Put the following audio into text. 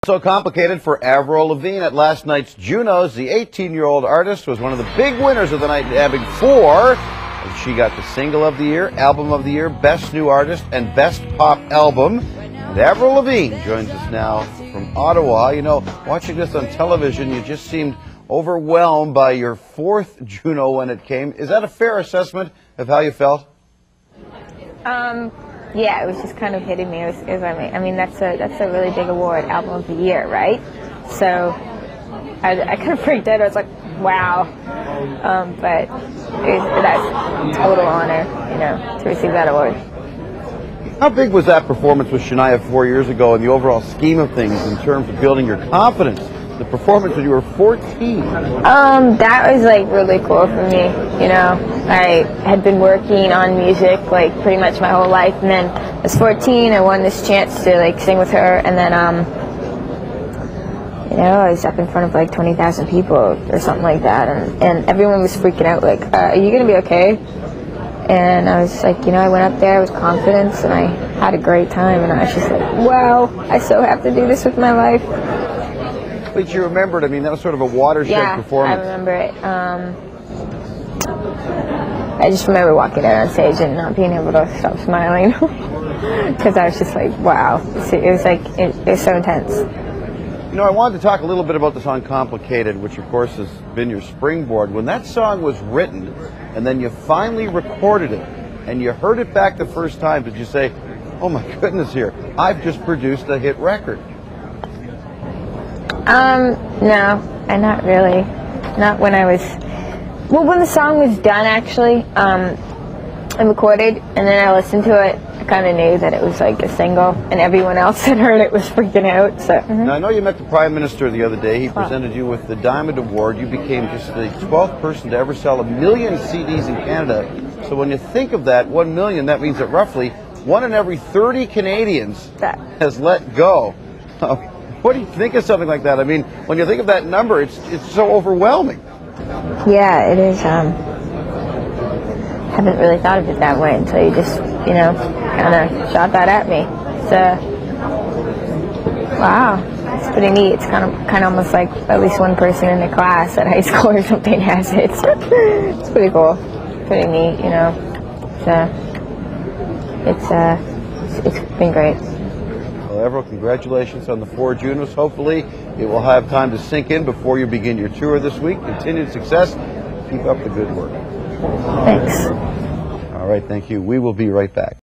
So complicated for Avril Lavigne at last night's Junos. The 18-year-old artist was one of the big winners of the night, having four. She got the Single of the Year, Album of the Year, Best New Artist, and Best Pop Album. And Avril Lavigne joins us now from Ottawa. You know, watching this on television, you just seemed overwhelmed by your fourth Juno when it came. Is that a fair assessment of how you felt? Yeah, it was just kind of hitting me. I mean, that's a really big award, Album of the Year, right? So I kind of freaked out. I was like, wow. But that's a total honor, you know, to receive that award. How big was that performance with Shania 4 years ago in the overall scheme of things in terms of building your confidence? The performance when you were 14. That was like really cool for me. You know, I had been working on music like pretty much my whole life, and then I was 14. I won this chance to like sing with her, and then you know, I was up in front of like 20,000 people or something like that, and everyone was freaking out like, are you gonna be okay? And I was like, you know, I went up there with confidence, and I had a great time, and I was just like, wow, I so have to do this with my life. But you remembered, I mean, that was sort of a watershed performance. I remember it. I just remember walking out on stage and not being able to stop smiling because I was just like, wow. It was so intense. You know, I wanted to talk a little bit about the song Complicated, which of course has been your springboard. When that song was written and then you finally recorded it and you heard it back the first time, did you say, oh my goodness here, I've just produced a hit record? No, and not really. Not when I was, well, when the song was done, actually, I recorded, and then I listened to it. I kind of knew that it was like a single, and everyone else that heard it was freaking out, so. Now, I know you met the Prime Minister the other day. He presented you with the Diamond Award. You became just the 12th person to ever sell 1 million CDs in Canada. So when you think of that, 1 million, that means that roughly 1 in every 30 Canadians has let go. What do you think of something like that? I mean, when you think of that number, it's so overwhelming. Yeah, it is. Haven't really thought of it that way until you just, you know, kind of shot that at me. Wow, it's pretty neat. It's kind of almost like at least one person in the class at high school or something has it. It's pretty cool, pretty neat, you know. It's been great. Well, Avril, congratulations on the 4 Junos. Hopefully it will have time to sink in before you begin your tour this week. Continued success. Keep up the good work. Thanks. All right, thank you. We will be right back.